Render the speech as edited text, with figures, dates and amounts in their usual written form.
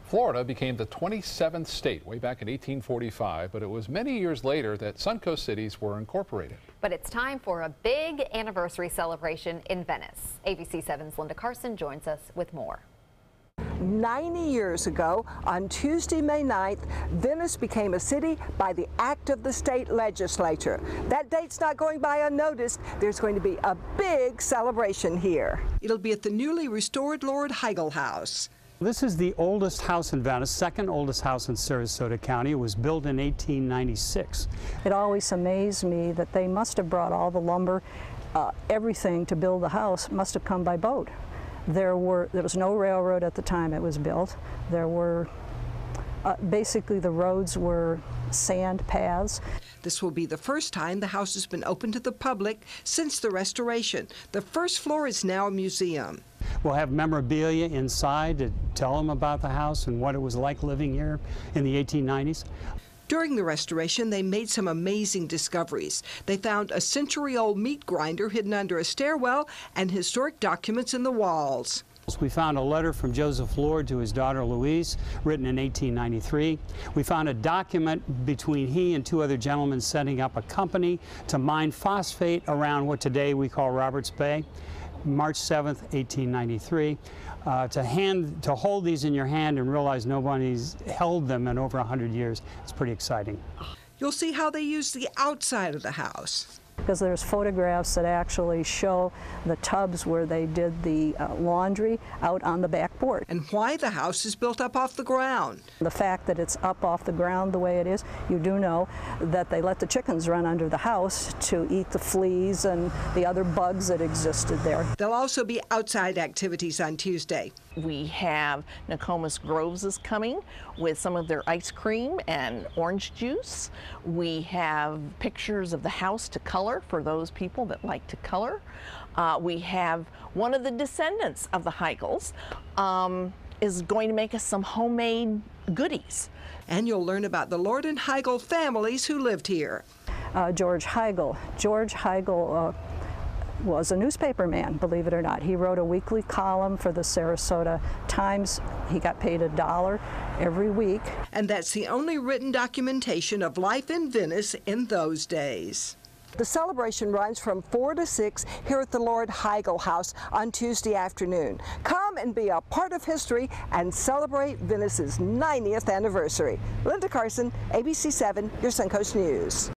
Florida became the 27th state way back in 1845, but it was many years later that Suncoast cities were incorporated. But it's time for a big anniversary celebration in Venice. ABC 7's Linda Carson joins us with more. 90 years ago, on Tuesday, May 9th, Venice became a city by the act of the state legislature. That date's not going by unnoticed. There's going to be a big celebration here. It'll be at the newly restored Lord Heigel House. This is the oldest house in Venice, second oldest house in Sarasota County. It was built in 1896. It always amazed me that they must have brought all the lumber, everything to build the house must have come by boat. There was no railroad at the time it was built. There were, basically the roads were sand paths. This will be the first time the house has been open to the public since the restoration. The first floor is now a museum. We'll have memorabilia inside to tell them about the house and what it was like living here in the 1890s. During the restoration, they made some amazing discoveries. They found a century-old meat grinder hidden under a stairwell and historic documents in the walls. We found a letter from Joseph Lord to his daughter LOIS, written in 1893. We found a document between he and two other gentlemen setting up a company to mine phosphate around what today we call Roberts Bay. March 7th, 1893. To hold these in your hand and realize nobody's held them in over 100 years, it's pretty exciting. You'll see how they use the outside of the house. Because there's photographs that actually show the tubs where they did the laundry out on the back porch. And why the house is built up off the ground. The fact that it's up off the ground the way it is, you do know that they let the chickens run under the house to eat the fleas and the other bugs that existed there. There'll also be outside activities on Tuesday. We have Nokomis Groves is coming with some of their ice cream and orange juice. We have pictures of the house to color for those people that like to color. We have one of the descendants of the Heigels is going to make us some homemade goodies. And you'll learn about the Lord and Heigel families who lived here. George Heigel. George Heigel was a newspaper man, believe it or not. He wrote a weekly column for the Sarasota Times. He got paid $1 every week. And that's the only written documentation of life in Venice in those days. The celebration runs from 4 to 6 here at the Lord Heigel House on Tuesday afternoon. Come and be a part of history and celebrate Venice's 90th anniversary. Linda Carson, ABC 7, your Suncoast News.